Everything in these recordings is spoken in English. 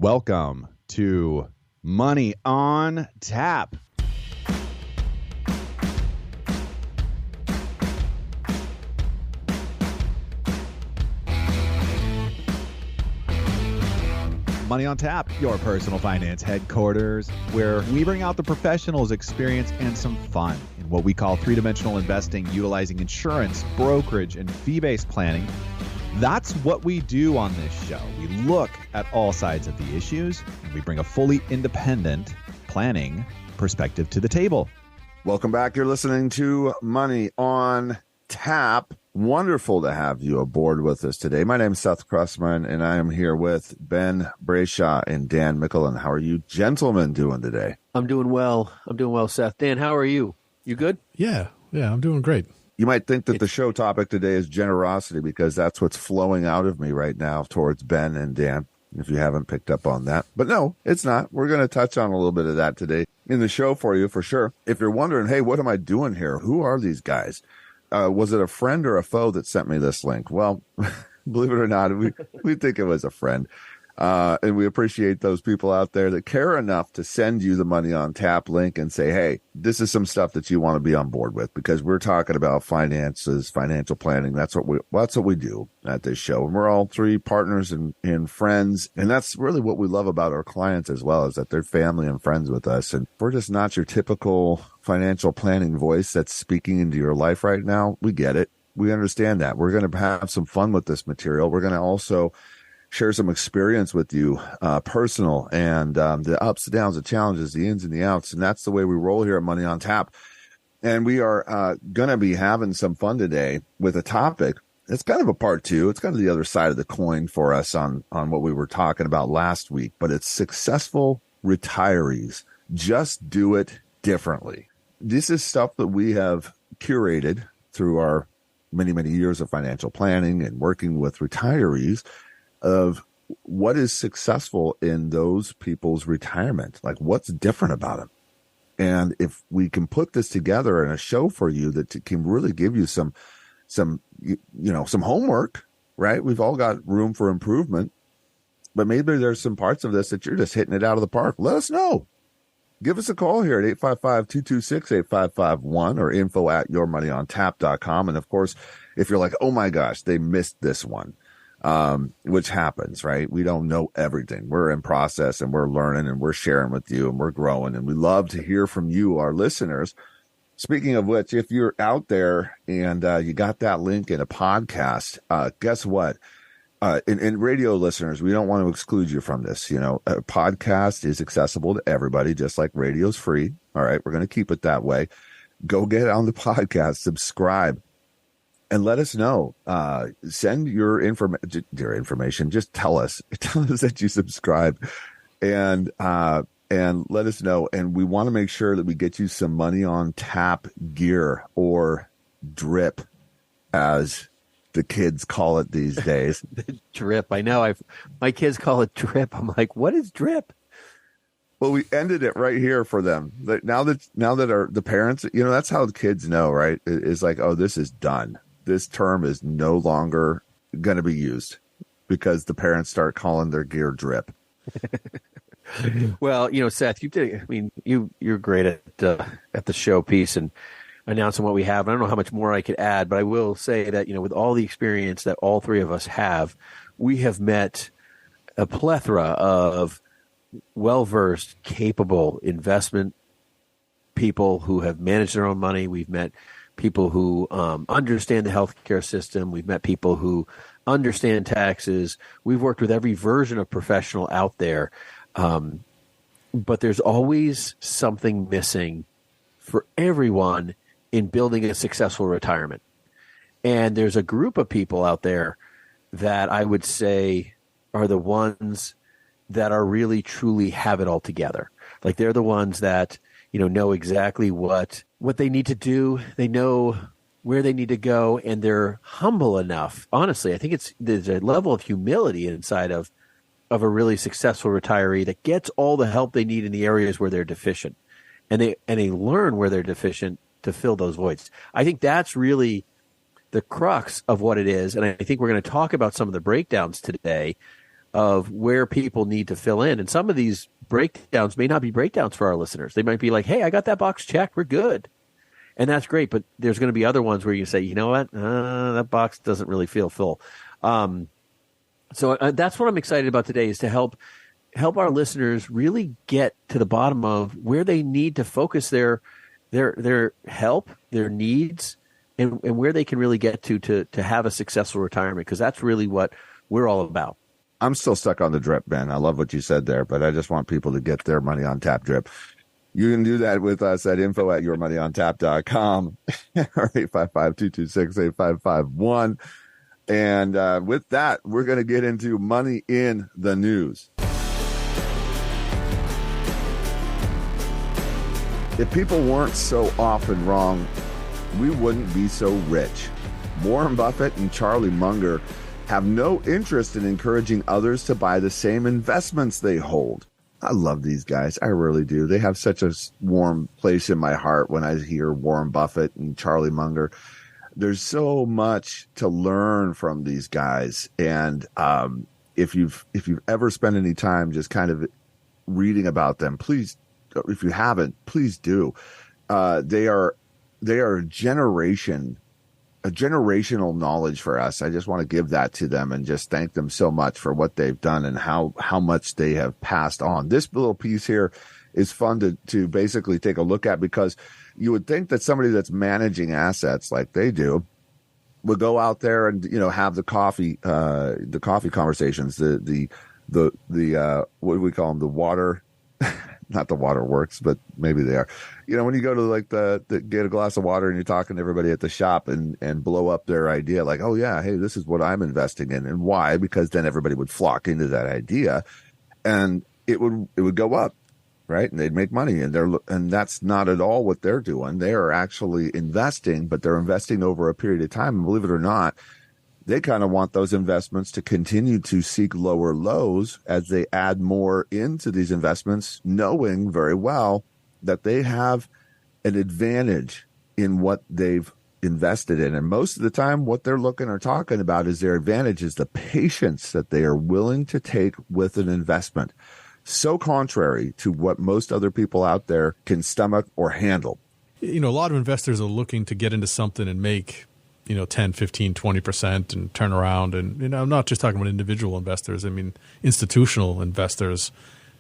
Welcome to Money on Tap. Money on Tap, your personal finance headquarters, where we bring out the professionals' experience and some fun in what we call three-dimensional investing, utilizing insurance, brokerage, and fee-based planning. That's what we do on this show. We look at all sides of the issues, and we bring a fully independent planning perspective to the table. Welcome back. You're listening to Money on Tap. Wonderful to have you aboard with us today. My name is Seth Cressman, and I am here with Ben Brayshaw and Dan Mickelin. How are you gentlemen doing today? I'm doing well. Seth. Dan, how are you? You good? Yeah, I'm doing great. You might think that the show topic today is generosity because that's what's flowing out of me right now towards Ben and Dan, if you haven't picked up on that. But no, it's not. We're going to touch on a little bit of that today in the show for you, for sure. If you're wondering, hey, what am I doing here? Who are these guys? Was it a friend or a foe that sent me this link? Well, believe it or not, we think it was a friend. And we appreciate those people out there that care enough to send you the Money on Tap link and say, hey, this is some stuff that you want to be on board with, because we're talking about finances, financial planning. That's what we do at this show. And we're all three partners and friends. And that's really what we love about our clients as well, is that they're family and friends with us. And we're just not your typical financial planning voice that's speaking into your life right now. We get it. We understand that. We're going to have some fun with this material. We're going to also share some experience with you, personal, and the ups, the downs, the challenges, the ins and the outs. And that's the way we roll here at Money on Tap. And we are going to be having some fun today with a topic. It's kind of a part two. It's kind of the other side of the coin for us on what we were talking about last week. But it's successful retirees. Just do it differently. This is stuff that we have curated through our many, many years of financial planning and working with retirees, of what is successful in those people's retirement, like what's different about them. And if we can put this together in a show for you that can really give you some homework, right? We've all got room for improvement, but maybe there's some parts of this that you're just hitting it out of the park. Let us know. Give us a call here at 855-226-8551 or info@yourmoneyontap.com. And of course, if you're like, oh my gosh, they missed this one, which happens, right? We don't know everything. We're in process and we're learning and we're sharing with you and we're growing, and we love to hear from you, our listeners. Speaking of which, if you're out there and you got that link in a podcast, guess what? In radio listeners, we don't want to exclude you from this. You know, a podcast is accessible to everybody, just like radio's free. All right. We're going to keep it that way. Go get on the podcast, subscribe, and let us know. Send your information. Just tell us that you subscribe, and let us know. And we want to make sure that we get you some Money on Tap gear, or drip, as the kids call it these days. The drip. I know. My kids call it drip. I'm like, what is drip? Well, we ended it right here for them. Now that the parents, that's how the kids know, right? It's like, oh, this is done. This term is no longer going to be used because the parents start calling their gear drip. Well, Seth, you're great at the showpiece and announcing what we have. I don't know how much more I could add, but I will say that, with all the experience that all three of us have, we have met a plethora of well-versed, capable investment people who have managed their own money. We've met people who understand the healthcare system. We've met people who understand taxes. We've worked with every version of professional out there. But there's always something missing for everyone in building a successful retirement. And there's a group of people out there that I would say are the ones that are really, truly have it all together. Like, they're the ones that, know exactly what they need to do. They know where they need to go, and they're humble enough. Honestly, I think there's a level of humility inside of a really successful retiree that gets all the help they need in the areas where they're deficient. And they learn where they're deficient to fill those voids. I think that's really the crux of what it is. And I think we're going to talk about some of the breakdowns today of where people need to fill in. And some of these breakdowns may not be breakdowns for our listeners. They might be like, hey, I got that box checked. We're good. And that's great. But there's going to be other ones where you say, you know what? That box doesn't really feel full. So that's what I'm excited about today, is to help our listeners really get to the bottom of where they need to focus their help, their needs, and where they can really get to have a successful retirement, because that's really what we're all about. I'm still stuck on the drip, Ben. I love what you said there, but I just want people to get their money on tap drip. You can do that with us at info@yourmoneyontap.com or 855-226-8551. And with that, we're going to get into money in the news. If people weren't so often wrong, we wouldn't be so rich. Warren Buffett and Charlie Munger have no interest in encouraging others to buy the same investments they hold. I love these guys. I really do. They have such a warm place in my heart when I hear Warren Buffett and Charlie Munger. There's so much to learn from these guys. And if you've ever spent any time just kind of reading about them, please, if you haven't, please do. They are a generational knowledge for us. I just want to give that to them and just thank them so much for what they've done and how much they have passed on. This little piece here is fun to basically take a look at, because you would think that somebody that's managing assets like they do would go out there and, have the coffee conversations, the what do we call them? The water, not the waterworks, but maybe they are. When you go to like the get a glass of water and you're talking to everybody at the shop and blow up their idea, like, oh yeah, hey, this is what I'm investing in, and why? Because then everybody would flock into that idea, and it would go up, right? And they'd make money, and that's not at all what they're doing. They are actually investing, but they're investing over a period of time. And believe it or not, they kind of want those investments to continue to seek lower lows as they add more into these investments, knowing very well that they have an advantage in what they've invested in. And most of the time, what they're looking or talking about is their advantage is the patience that they are willing to take with an investment. So contrary to what most other people out there can stomach or handle. A lot of investors are looking to get into something and make 10, 15, 20% and turn around. And, I'm not just talking about individual investors. I mean, institutional investors,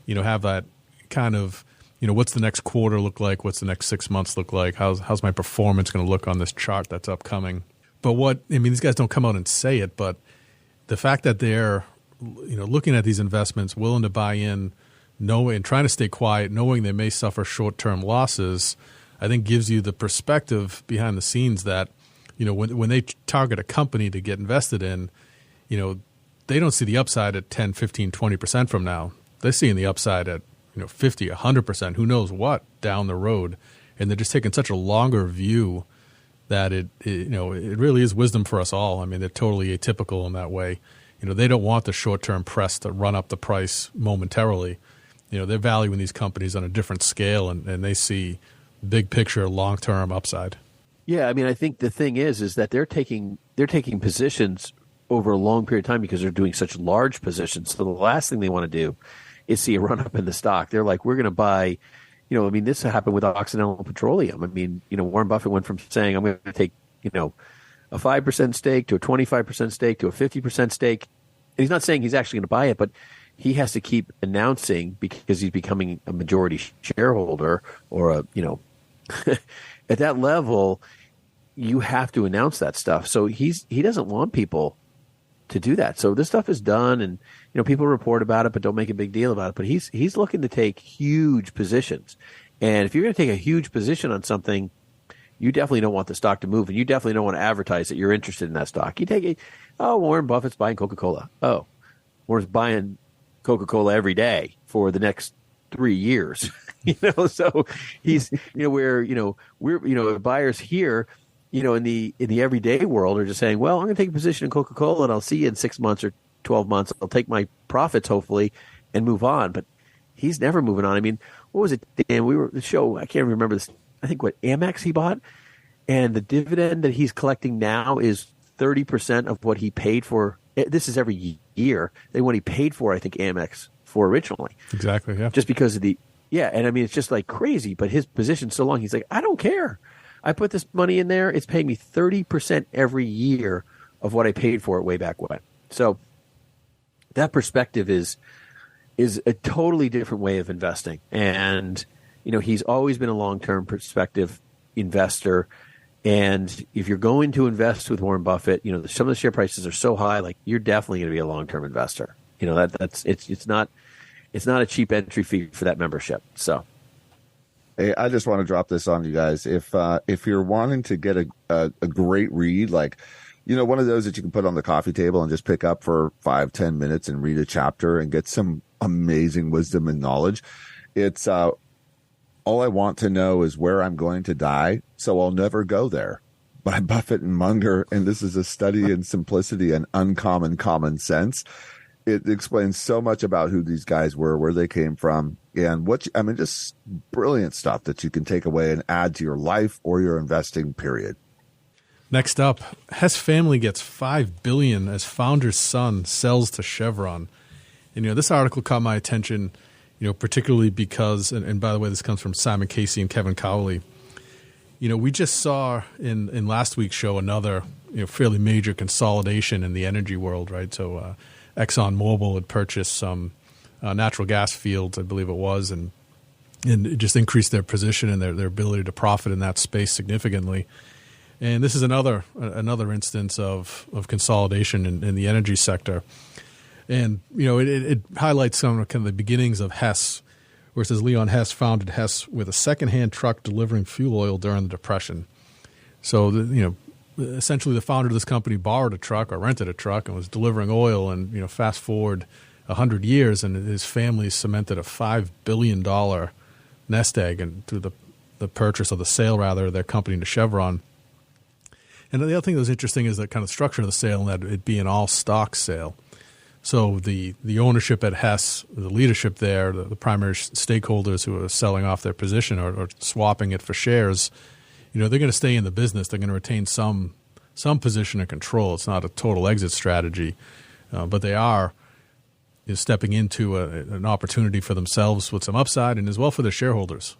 have that kind of, what's the next quarter look like? What's the next 6 months look like? How's my performance going to look on this chart that's upcoming? But these guys don't come out and say it, but the fact that they're, looking at these investments, willing to buy in, and trying to stay quiet, knowing they may suffer short-term losses, I think gives you the perspective behind the scenes that, when they target a company to get invested in, they don't see the upside at 10, 15, 20% from now. They're seeing the upside at 50, 100%, who knows what, down the road. And they're just taking such a longer view that it really is wisdom for us all. I mean, they're totally atypical in that way. They don't want the short-term press to run up the price momentarily. They're valuing these companies on a different scale, and they see big picture, long-term upside. Yeah, I mean, I think the thing is that they're taking positions over a long period of time because they're doing such large positions. So the last thing they want to do is see a run up in the stock. They're like, we're going to buy, this happened with Occidental Petroleum. I mean, Warren Buffett went from saying, I'm going to take, a 5% stake to a 25% stake to a 50% stake. And he's not saying he's actually going to buy it, but he has to keep announcing, because he's becoming a majority shareholder or at that level, you have to announce that stuff. So he doesn't want people to do that. So this stuff is done, and people report about it, but don't make a big deal about it. But he's looking to take huge positions, and if you're going to take a huge position on something, you definitely don't want the stock to move, and you definitely don't want to advertise that you're interested in that stock. You take it. Oh, Warren Buffett's buying Coca-Cola. Oh, Warren's buying Coca-Cola every day for the next 3 years. So he's, we're buyers here, in the everyday world are just saying, well, I'm going to take a position in Coca-Cola and I'll see you in 6 months or 12 months. I'll take my profits, hopefully, and move on. But he's never moving on. I mean, what was it? Dan, the show, I can't remember this. I think Amex he bought, and the dividend that he's collecting now is 30% of what he paid for. This is every year than what he paid for, I think, Amex for originally. Exactly, yeah. Just because of and I mean, it's just like crazy, but his position's so long. He's like, I don't care. I put this money in there. It's paying me 30% every year of what I paid for it way back when. So that perspective is a totally different way of investing. And, he's always been a long-term perspective investor. And if you're going to invest with Warren Buffett, some of the share prices are so high, like you're definitely going to be a long-term investor. It's not a cheap entry fee for that membership. So, hey, I just want to drop this on you guys. If you're wanting to get a great read, like, one of those that you can put on the coffee table and just pick up for 5-10 minutes and read a chapter and get some amazing wisdom and knowledge. It's All I Want to Know Is Where I'm Going to Die, So I'll Never Go There, by Buffett and Munger. And this is a study in simplicity and uncommon common sense. It explains so much about who these guys were, where they came from, and just brilliant stuff that you can take away and add to your life or your investing period. Next up, Hess family gets $5 billion as founder's son sells to Chevron. And, this article caught my attention, particularly because, and by the way, this comes from Simon Casey and Kevin Cowley. We just saw in last week's show another, fairly major consolidation in the energy world, right? So ExxonMobil had purchased some natural gas fields, I believe it was, and it just increased their position and their ability to profit in that space significantly. And this is another instance of consolidation in the energy sector. And, it highlights some of kind of the beginnings of Hess, where it says Leon Hess founded Hess with a secondhand truck delivering fuel oil during the Depression. So, essentially the founder of this company borrowed a truck or rented a truck and was delivering oil. And, fast forward 100 years and his family cemented a $5 billion nest egg and through the purchase or the sale, rather, of their company to Chevron. And the other thing that was interesting is the kind of structure of the sale, and that it be an all-stock sale. So the ownership at Hess, the leadership there, the primary stakeholders who are selling off their position or swapping it for shares, they're going to stay in the business. They're going to retain some position of control. It's not a total exit strategy, but they are stepping into an opportunity for themselves with some upside and as well for their shareholders.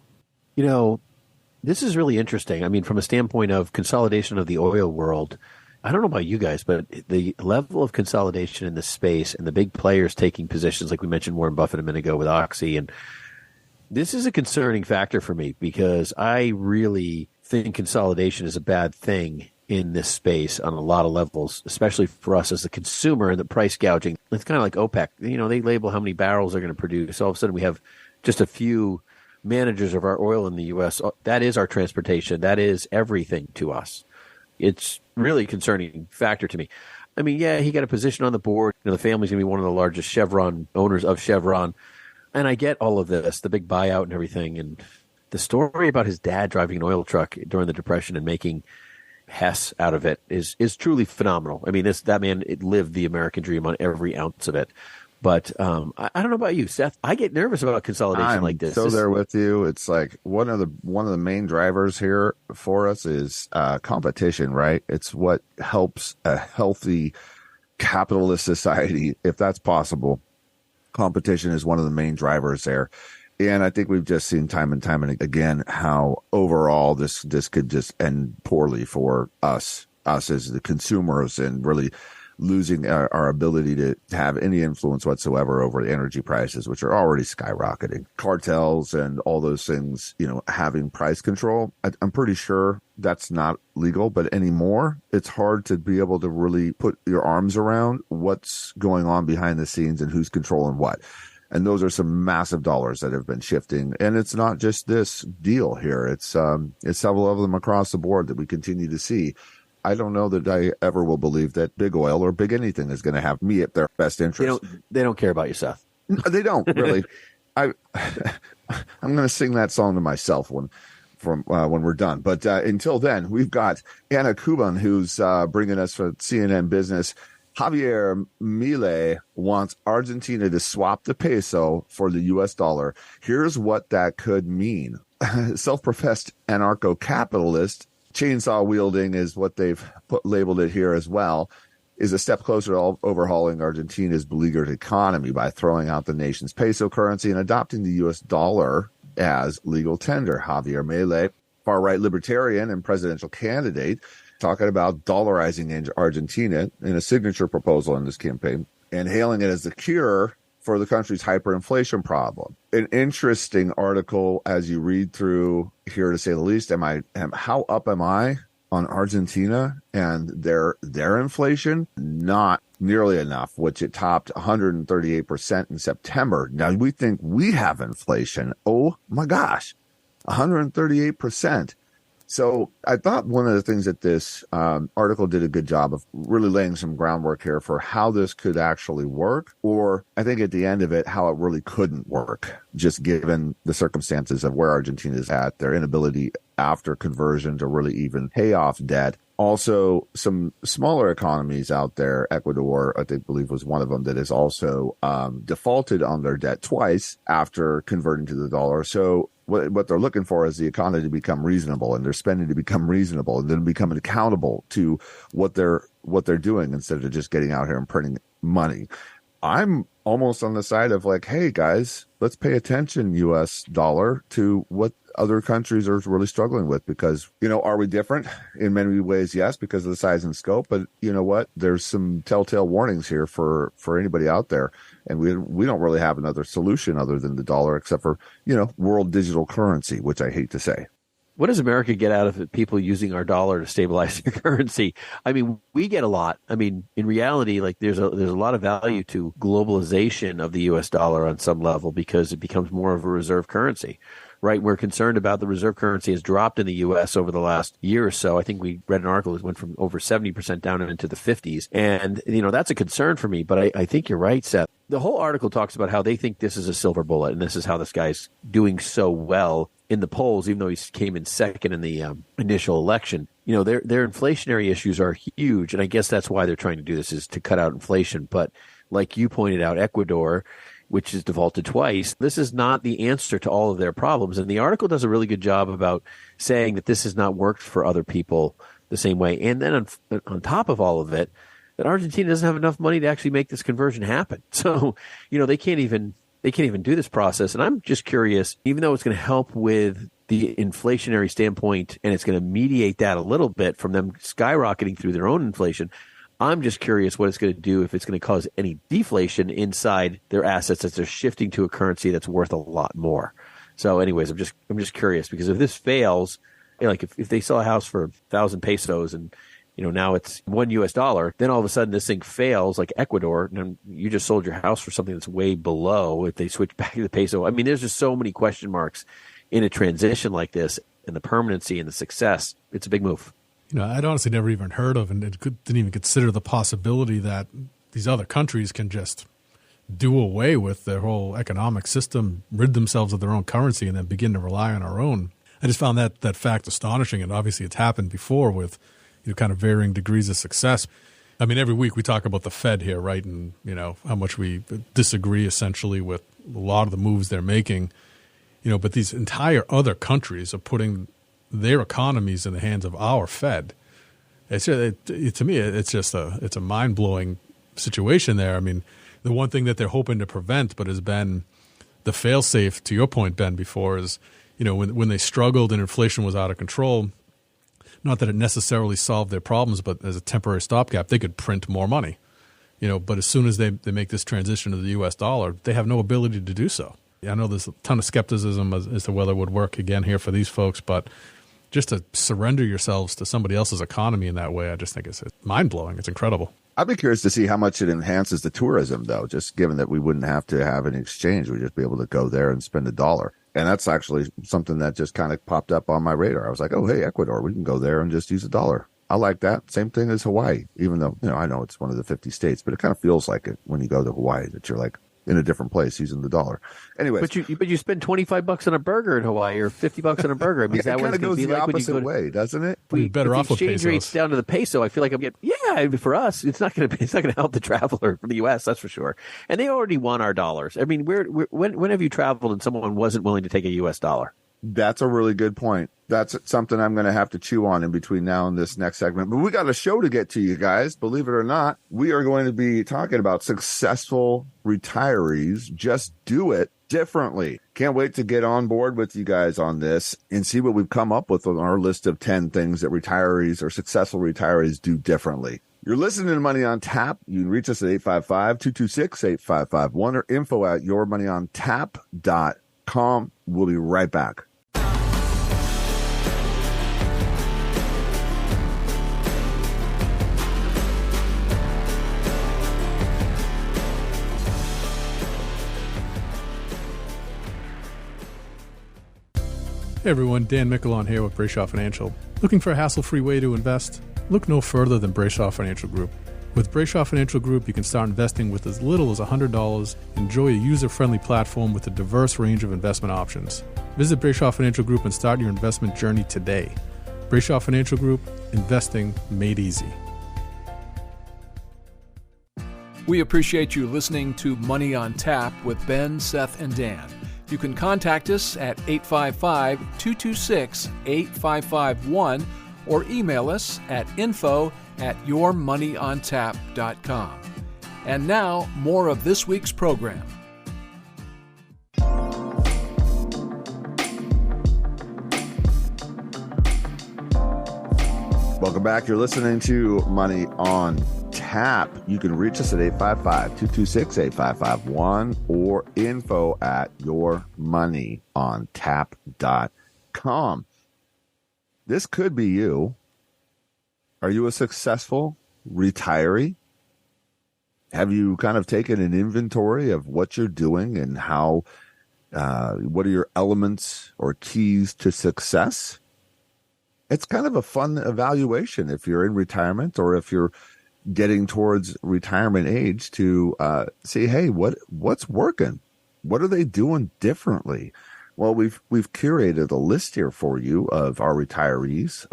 This is really interesting. I mean, from a standpoint of consolidation of the oil world, I don't know about you guys, but the level of consolidation in this space and the big players taking positions, like we mentioned Warren Buffett a minute ago with Oxy, and this is a concerning factor for me because I really think consolidation is a bad thing in this space on a lot of levels, especially for us as the consumer and the price gouging. It's kind of like OPEC. They label how many barrels they're going to produce. All of a sudden we have just a few managers of our oil in the U.S. That is our transportation. That is everything to us. It's really a concerning factor to me. I mean, yeah, he got a position on the board. The family's going to be one of the largest Chevron owners of Chevron. And I get all of this, the big buyout and everything. And the story about his dad driving an oil truck during the Depression and making Hess out of it is truly phenomenal. I mean, that man lived the American dream on every ounce of it. But I don't know about you, Seth. I get nervous about consolidation like this. So there with you. It's like one of the main drivers here for us is competition, right? It's what helps a healthy capitalist society, if that's possible. Competition is one of the main drivers there. And I think we've just seen time and time and again how overall this could just end poorly for us as the consumers and really losing our ability to have any influence whatsoever over the energy prices, which are already skyrocketing. Cartels and all those things, having price control. I'm pretty sure that's not legal, but anymore, it's hard to be able to really put your arms around what's going on behind the scenes and who's controlling what. And those are some massive dollars that have been shifting. And it's not just this deal here. It's several of them across the board that we continue to see. I don't know that I ever will believe that big oil or big anything is going to have me at their best interest. They don't care about you, Seth. They don't really. I'm going to sing that song to myself when we're done. But until then, we've got Anna Kuban, who's bringing us for CNN Business. Javier Milei wants Argentina to swap the peso for the U.S. dollar. Here's what that could mean. Self-professed anarcho-capitalist, chainsaw wielding is what they've labeled it here as well. is a step closer to overhauling Argentina's beleaguered economy by throwing out the nation's peso currency and adopting the U.S. dollar as legal tender. Javier Milei, far-right libertarian and presidential candidate, talking about dollarizing Argentina in a signature proposal in this campaign and hailing it as the cure for the country's hyperinflation problem. An interesting article as you read through here, to say the least. How up am I on Argentina and their inflation? Not nearly enough, which it topped 138% in September. Now we think we have inflation. Oh my gosh, 138%. So I thought one of the things that this article did a good job of really laying some groundwork here for how this could actually work, or I think at the end of it, how it really couldn't work, just given the circumstances of where Argentina is at, their inability after conversion to really even pay off debt. Also, some smaller economies out there, Ecuador, I believe was one of them, that has also defaulted on their debt twice after converting to the dollar. So what they're looking for is the economy to become reasonable and their spending to become reasonable and then become accountable to what they're doing instead of just getting out here and printing money. I'm almost on the side of like, hey guys, let's pay attention, US dollar, to what other countries are really struggling with, because, are we different in many ways? Yes, because of the size and scope, but you know what? There's some telltale warnings here for anybody out there. And we don't really have another solution other than the dollar, except for, world digital currency, which I hate to say. What does America get out of it, people using our dollar to stabilize their currency? I mean, we get a lot. I mean, in reality, like there's a lot of value to globalization of the U.S. dollar on some level because it becomes more of a reserve currency, right? We're concerned about the reserve currency has dropped in the U.S. over the last year or so. I think we read an article that went from over 70% down into the 50s. And, that's a concern for me. But I think you're right, Seth. The whole article talks about how they think this is a silver bullet and this is how this guy's doing so well in the polls, even though he came in second in the initial election. Their inflationary issues are huge. And I guess that's why they're trying to do this, is to cut out inflation. But like you pointed out, Ecuador, which has defaulted twice, this is not the answer to all of their problems. And the article does a really good job about saying that this has not worked for other people the same way. And then on top of all of it, that Argentina doesn't have enough money to actually make this conversion happen. So, they can't even do this process. And I'm just curious, even though it's going to help with the inflationary standpoint and it's going to mediate that a little bit from them skyrocketing through their own inflation, I'm just curious what it's going to do, if it's going to cause any deflation inside their assets as they're shifting to a currency that's worth a lot more. So anyways, I'm just curious, because if this fails, like if they sell a house for 1,000 pesos and now it's $1, then all of a sudden this thing fails, like Ecuador, and you just sold your house for something that's way below if they switch back to the peso. I mean, there's just so many question marks in a transition like this, and the permanency and the success. It's a big move. I'd honestly never even heard of and didn't even consider the possibility that these other countries can just do away with their whole economic system, rid themselves of their own currency, and then begin to rely on our own. I just found that fact astonishing, and obviously it's happened before with kind of varying degrees of success. I mean, every week we talk about the Fed here, right? And, how much we disagree essentially with a lot of the moves they're making, but these entire other countries are putting their economies in the hands of our Fed. To me, it's a mind-blowing situation there. I mean, the one thing that they're hoping to prevent, but has been the fail-safe, to your point, Ben, before, is, when they struggled and inflation was out of control, not that it necessarily solved their problems, but as a temporary stopgap, they could print more money. But as soon as they make this transition to the U.S. dollar, they have no ability to do so. I know there's a ton of skepticism as to whether it would work again here for these folks, but just to surrender yourselves to somebody else's economy in that way, I just think it's mind-blowing. It's incredible. I'd be curious to see how much it enhances the tourism, though, just given that we wouldn't have to have an exchange. We'd just be able to go there and spend $1. And that's actually something that just kind of popped up on my radar. I was like, oh, hey, Ecuador, we can go there and just use $1. I like that. Same thing as Hawaii, even though, I know it's one of the 50 states, but it kind of feels like it when you go to Hawaii, that you're like in a different place using $1. Anyway, but you spend $25 on a burger in Hawaii, or $50 on a burger. I mean, is that what it's going to be like when you go way, doesn't it? We're better off with pesos. Exchange rates down to the peso. I feel like I'm getting for us, it's not going to help the traveler from the U.S. That's for sure. And they already want our dollars. I mean, when have you traveled and someone wasn't willing to take a U.S. dollar? That's a really good point. That's something I'm going to have to chew on in between now and this next segment. But we got a show to get to, you guys. Believe it or not, we are going to be talking about successful retirees. Just do it differently. Can't wait to get on board with you guys on this and see what we've come up with on our list of 10 things that retirees or successful retirees do differently. You're listening to Money on Tap. You can reach us at 855-226-8551 or info@yourmoneyontap.com. We'll be right back. Hey everyone, Dan Mickelon here with Brayshaw Financial. Looking for a hassle-free way to invest? Look no further than Brayshaw Financial Group. With Brayshaw Financial Group, you can start investing with as little as $100, enjoy a user-friendly platform with a diverse range of investment options. Visit Brayshaw Financial Group and start your investment journey today. Brayshaw Financial Group, investing made easy. We appreciate you listening to Money on Tap with Ben, Seth, and Dan. You can contact us at 855-226-8551 or email us at info@yourmoneyontap.com. And now, more of this week's program. Welcome back. You're listening to Money on Tap. You can reach us at 855-226-8551 or info@yourmoneyontap.com. This could be you. Are you a successful retiree? Have you kind of taken an inventory of what you're doing and how, what are your elements or keys to success? It's kind of a fun evaluation if you're in retirement or if you're getting towards retirement age to see, hey, what's working? What are they doing differently? Well, we've curated a list here for you of our retirees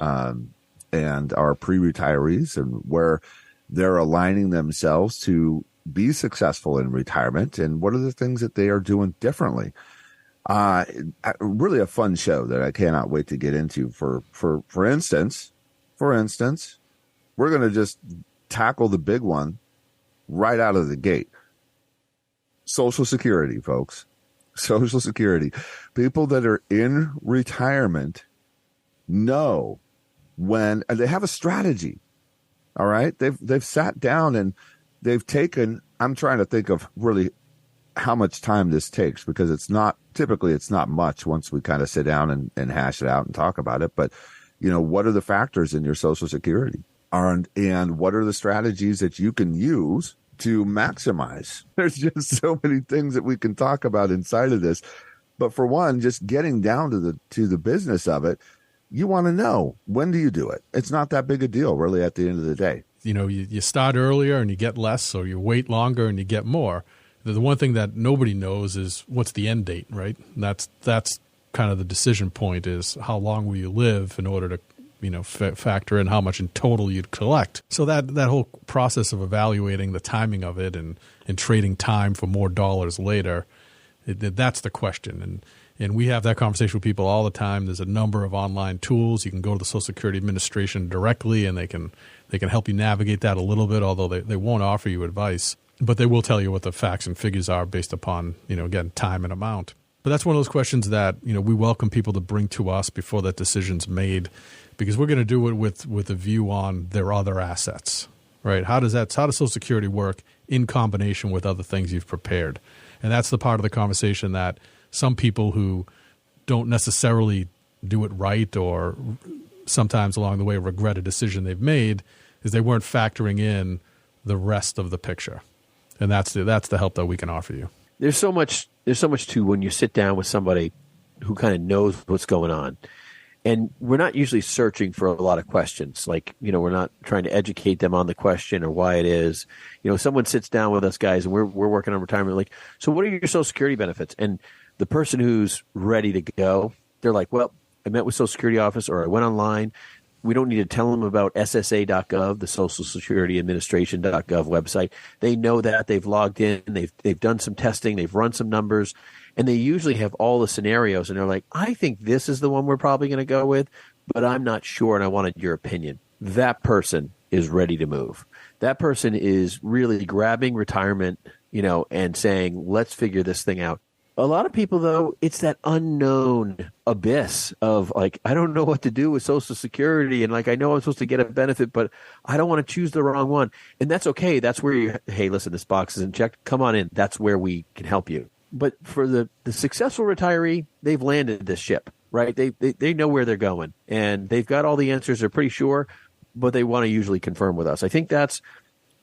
and our pre-retirees and where they're aligning themselves to be successful in retirement and what are the things that they are doing differently. Really a fun show that I cannot wait to get into. For instance, we're going to just tackle the big one right out of the gate. Social Security, folks. Social Security. People that are in retirement know when, and they have a strategy. All right. They've sat down and they've taken, I'm trying to think of really how much time this takes because it's not much once we kind of sit down and hash it out and talk about it. But, what are the factors in your Social Security? And what are the strategies that you can use to maximize? There's just so many things that we can talk about inside of this. But for one, just getting down to the business of it, you want to know, when do you do it? It's not that big a deal, really, at the end of the day. You start earlier and you get less, or you wait longer and you get more. The one thing that nobody knows is what's the end date, right? And that's kind of the decision point, is how long will you live in order to factor in how much in total you'd collect. So that whole process of evaluating the timing of it and trading time for more dollars later, that's the question. And we have that conversation with people all the time. There's a number of online tools. You can go to the Social Security Administration directly, and they can help you navigate that a little bit, although they won't offer you advice. But they will tell you what the facts and figures are based upon, again, time and amount. But that's one of those questions that, we welcome people to bring to us before that decision's made, because we're going to do it with a view on their other assets, right? How does Social Security work in combination with other things you've prepared? And that's the part of the conversation that some people who don't necessarily do it right or sometimes along the way regret a decision they've made is they weren't factoring in the rest of the picture. And that's the help that we can offer you. There's so much too when you sit down with somebody who kind of knows what's going on. And we're not usually searching for a lot of questions. Like, we're not trying to educate them on the question or why it is. Someone sits down with us guys and we're working on retirement. Like, so what are your Social Security benefits? And the person who's ready to go, they're like, well, I met with Social Security office or I went online. We don't need to tell them about SSA.gov, the Social Security Administration.gov website. They know that. They've logged in. They've done some testing. They've run some numbers. And they usually have all the scenarios, and they're like, I think this is the one we're probably going to go with, but I'm not sure, and I wanted your opinion. That person is ready to move. That person is really grabbing retirement, and saying, let's figure this thing out. A lot of people, though, it's that unknown abyss of like, I don't know what to do with Social Security. And like, I know I'm supposed to get a benefit, but I don't want to choose the wrong one. And that's okay. That's where hey, listen, this box isn't checked. Come on in. That's where we can help you. But for the successful retiree, they've landed this ship, right? They know where they're going, and they've got all the answers. They're pretty sure, but they want to usually confirm with us. I think that's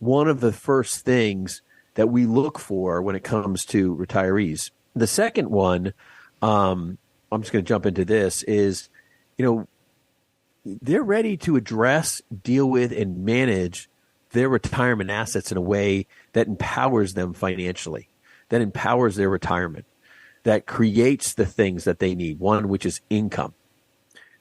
one of the first things that we look for when it comes to retirees. The second one, I'm just going to jump into this, is, they're ready to address, deal with, and manage their retirement assets in a way that empowers them financially, that empowers their retirement, that creates the things that they need. One, which is income.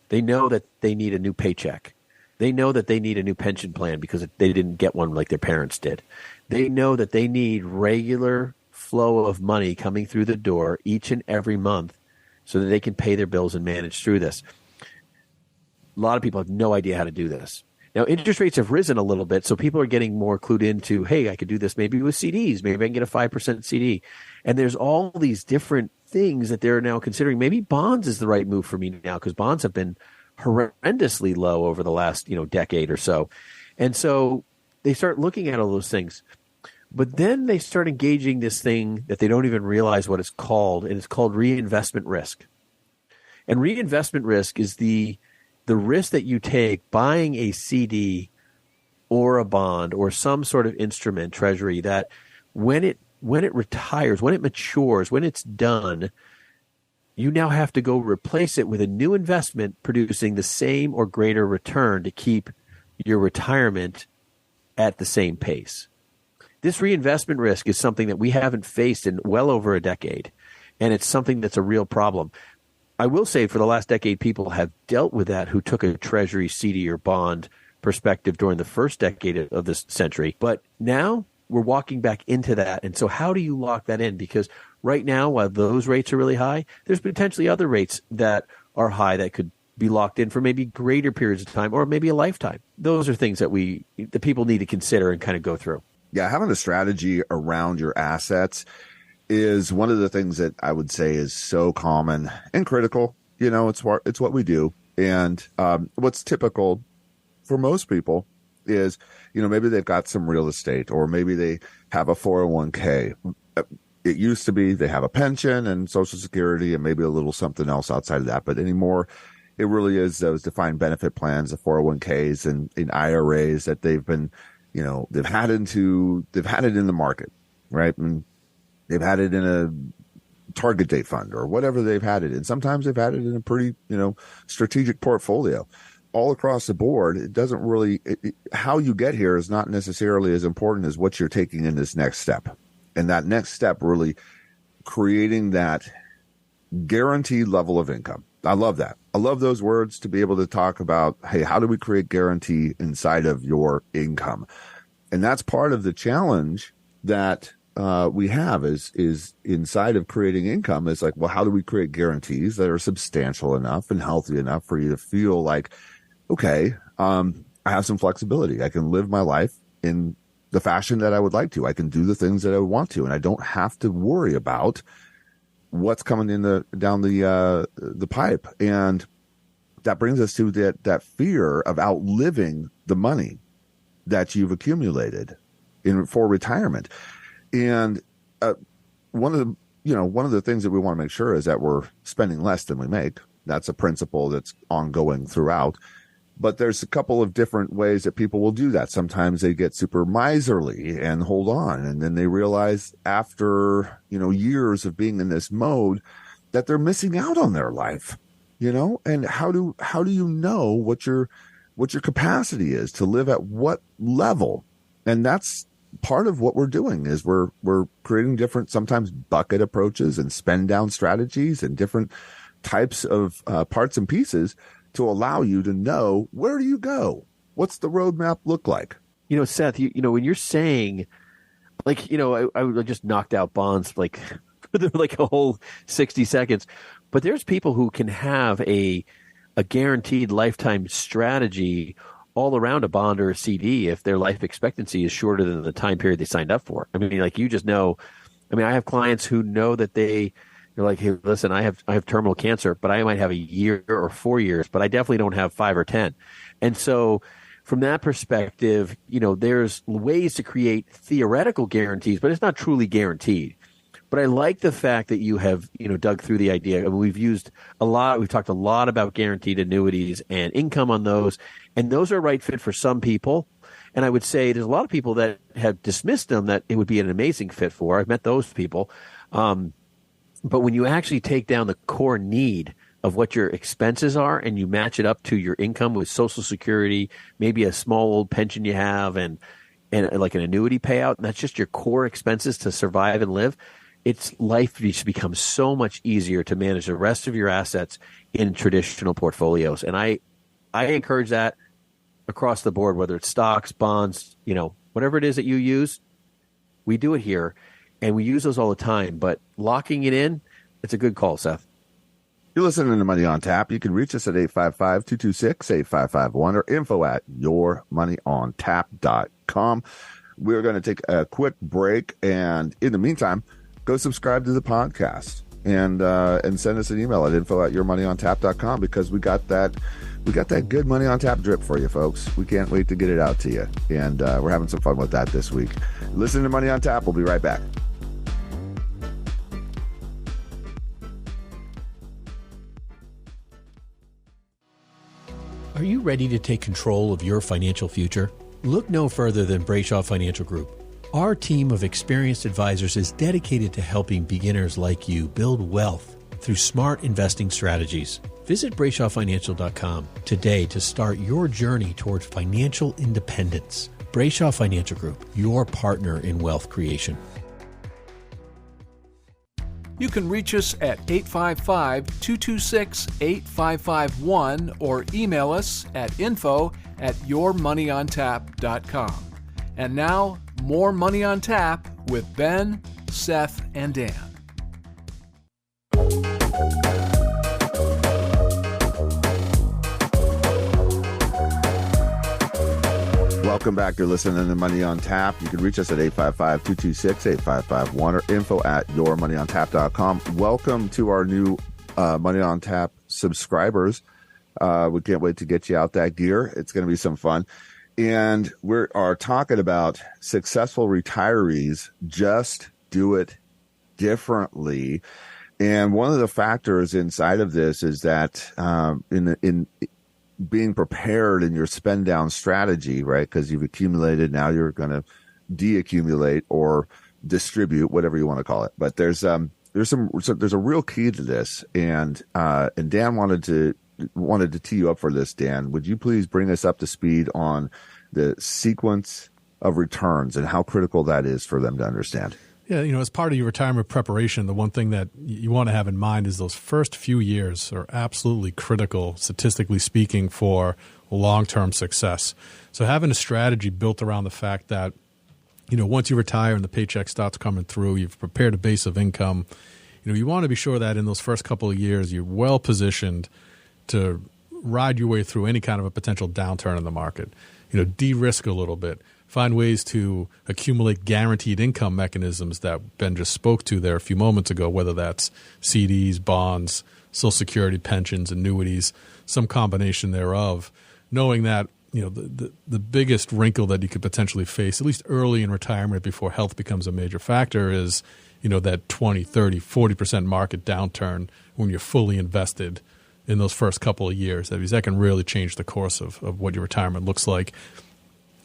They know that they need a new paycheck. They know that they need a new pension plan because they didn't get one like their parents did. They know that they need regular flow of money coming through the door each and every month so that they can pay their bills and manage through this. A lot of people have no idea how to do this. Now, interest rates have risen a little bit, so people are getting more clued into, hey, I could do this maybe with CDs. Maybe I can get a 5% CD. And there's all these different things that they're now considering. Maybe bonds is the right move for me now, because bonds have been horrendously low over the last decade or so. And so they start looking at all those things. But then they start engaging this thing that they don't even realize what it's called, and it's called reinvestment risk. And reinvestment risk is the risk that you take buying a CD or a bond or some sort of instrument, treasury, that when it retires, when it matures, when it's done, you now have to go replace it with a new investment producing the same or greater return to keep your retirement at the same pace. This reinvestment risk is something that we haven't faced in well over a decade, and it's something that's a real problem. I will say for the last decade, people have dealt with that who took a treasury, CD, or bond perspective during the first decade of this century. But now we're walking back into that. And so how do you lock that in? Because right now, while those rates are really high, there's potentially other rates that are high that could be locked in for maybe greater periods of time or maybe a lifetime. Those are things that the people need to consider and kind of go through. Yeah, having a strategy around your assets is one of the things that I would say is so common and critical. It's what we do. And what's typical for most people is, maybe they've got some real estate, or maybe they have a 401k. It used to be they have a pension and Social Security and maybe a little something else outside of that. But anymore, it really is those defined benefit plans, the 401ks and in IRAs that they've been, they've had it in the market, right? And they've had it in a target date fund or whatever they've had it in. Sometimes they've had it in a pretty, strategic portfolio. All across the board, it doesn't really, how you get here is not necessarily as important as what you're taking in this next step. And that next step really creating that guaranteed level of income. I love that. I love those words, to be able to talk about, hey, how do we create guarantee inside of your income? And that's part of the challenge that we have is inside of creating income. Is like, well, how do we create guarantees that are substantial enough and healthy enough for you to feel like, okay, I have some flexibility. I can live my life in the fashion that I would like to. I can do the things that I would want to, and I don't have to worry about what's coming down the pipe. And that brings us to that fear of outliving the money that you've accumulated for retirement. And one of the things that we want to make sure is that we're spending less than we make. That's a principle that's ongoing throughout. But there's a couple of different ways that people will do that. Sometimes they get super miserly and hold on, and then they realize after, years of being in this mode that they're missing out on their life, And how do you know what your capacity is to live at what level? And that's part of what we're doing is we're creating different, sometimes bucket approaches and spend down strategies and different types of parts and pieces to allow you to know, where do you go? What's the roadmap look like? Seth, when you're saying, like, I just knocked out bonds like for like a whole 60 seconds. But there's people who can have a guaranteed lifetime strategy all around a bond or a CD if their life expectancy is shorter than the time period they signed up for. I mean, like you just know, I mean, I have clients who know that they're like, hey, listen, I have terminal cancer, but I might have a year or 4 years, but I definitely don't have 5 or 10. And so from that perspective, there's ways to create theoretical guarantees, but it's not truly guaranteed. But I like the fact that you have, dug through the idea. I mean, we've talked a lot about guaranteed annuities and income on those, and those are a right fit for some people. And I would say there's a lot of people that have dismissed them that it would be an amazing fit for. I've met those people. But when you actually take down the core need of what your expenses are and you match it up to your income with Social Security, maybe a small old pension you have and like an annuity payout, and that's just your core expenses to survive and live, life just becomes so much easier to manage the rest of your assets in traditional portfolios. And I encourage that across the board, whether it's stocks, bonds, whatever it is that you use, we do it here. And we use those all the time, but locking it in, it's a good call, Seth. You're listening to Money on Tap. You can reach us at 855-226-8551 or info@yourmoneyontap.com. We're going to take a quick break, and in the meantime, go subscribe to the podcast and send us an email at info@yourmoneyontap.com because we got that good Money on Tap drip for you, folks. We can't wait to get it out to you, and we're having some fun with that this week. Listen to Money on Tap. We'll be right back. Are you ready to take control of your financial future? Look no further than Brayshaw Financial Group. Our team of experienced advisors is dedicated to helping beginners like you build wealth through smart investing strategies. Visit BrayshawFinancial.com today to start your journey towards financial independence. Brayshaw Financial Group, your partner in wealth creation. You can reach us at 855-226-8551 or email us at info@yourmoneyontap.com. And now, more Money on Tap with Ben, Seth, and Dan. Welcome back. You're listening to Money on Tap. You can reach us at 855-226-8551 or info@yourmoneyontap.com. Welcome to our new Money on Tap subscribers. We can't wait to get you out that gear. It's going to be some fun. And we are talking about successful retirees just do it differently. And one of the factors inside of this is that in being prepared in your spend down strategy, right? Because you've accumulated, now you're going to deaccumulate or distribute, whatever you want to call it. But there's a real key to this, and Dan wanted to tee you up for this. Dan, would you please bring us up to speed on the sequence of returns and how critical that is for them to understand? Yeah, as part of your retirement preparation, the one thing that you want to have in mind is those first few years are absolutely critical, statistically speaking, for long-term success. So having a strategy built around the fact that, once you retire and the paycheck starts coming through, you've prepared a base of income, you want to be sure that in those first couple of years, you're well positioned to ride your way through any kind of a potential downturn in the market. De-risk a little bit. Find ways to accumulate guaranteed income mechanisms that Ben just spoke to there a few moments ago, whether that's CDs, bonds, Social Security, pensions, annuities, some combination thereof, knowing that the biggest wrinkle that you could potentially face, at least early in retirement before health becomes a major factor, is that 20, 30, 40% market downturn when you're fully invested in those first couple of years. That can really change the course of what your retirement looks like.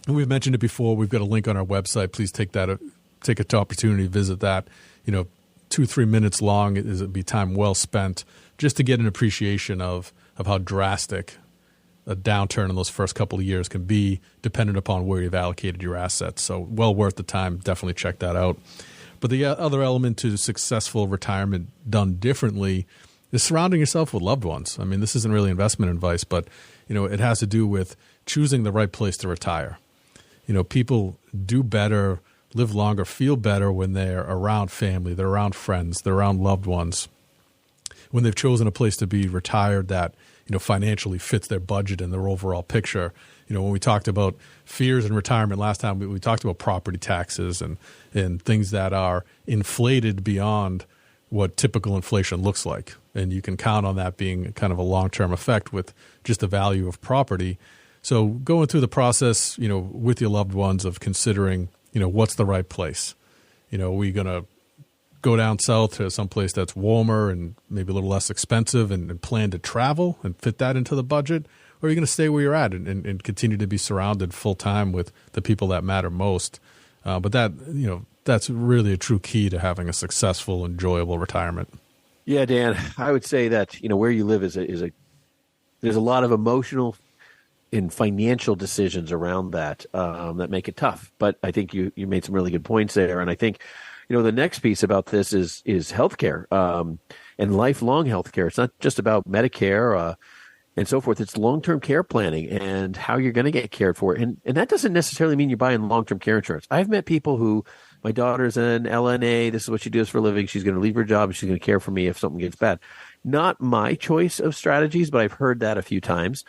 And we've mentioned it before. We've got a link on our website. Please take an opportunity to visit that. 2-3 minutes long. It'd be time well spent just to get an appreciation of how drastic a downturn in those first couple of years can be, dependent upon where you've allocated your assets. So well worth the time. Definitely check that out. But the other element to successful retirement done differently is surrounding yourself with loved ones. I mean, this isn't really investment advice, but it has to do with choosing the right place to retire. People do better live longer, feel better when they're around family, they're around friends, they're around loved ones, when they've chosen a place to be retired that, financially fits their budget and their overall picture. When we talked about fears in retirement last time, we talked about property taxes and things that are inflated beyond what typical inflation looks like. And you can count on that being kind of a long-term effect with just the value of property. So going through the process, with your loved ones of considering, what's the right place? Are we going to go down south to some place that's warmer and maybe a little less expensive and plan to travel and fit that into the budget? Or are you going to stay where you're at and continue to be surrounded full time with the people that matter most? But that, that's really a true key to having a successful, enjoyable retirement. Yeah, Dan, I would say that, where you live there's a lot of emotional and financial decisions around that that make it tough. But I think you made some really good points there. And I think, the next piece about this is healthcare and lifelong healthcare. It's not just about Medicare and so forth. It's long-term care planning and how you're going to get cared for. And that doesn't necessarily mean you're buying long-term care insurance. I've met people who, my daughter's an LNA. This is what she does for a living. She's going to leave her job and she's going to care for me if something gets bad. Not my choice of strategies, but I've heard that a few times.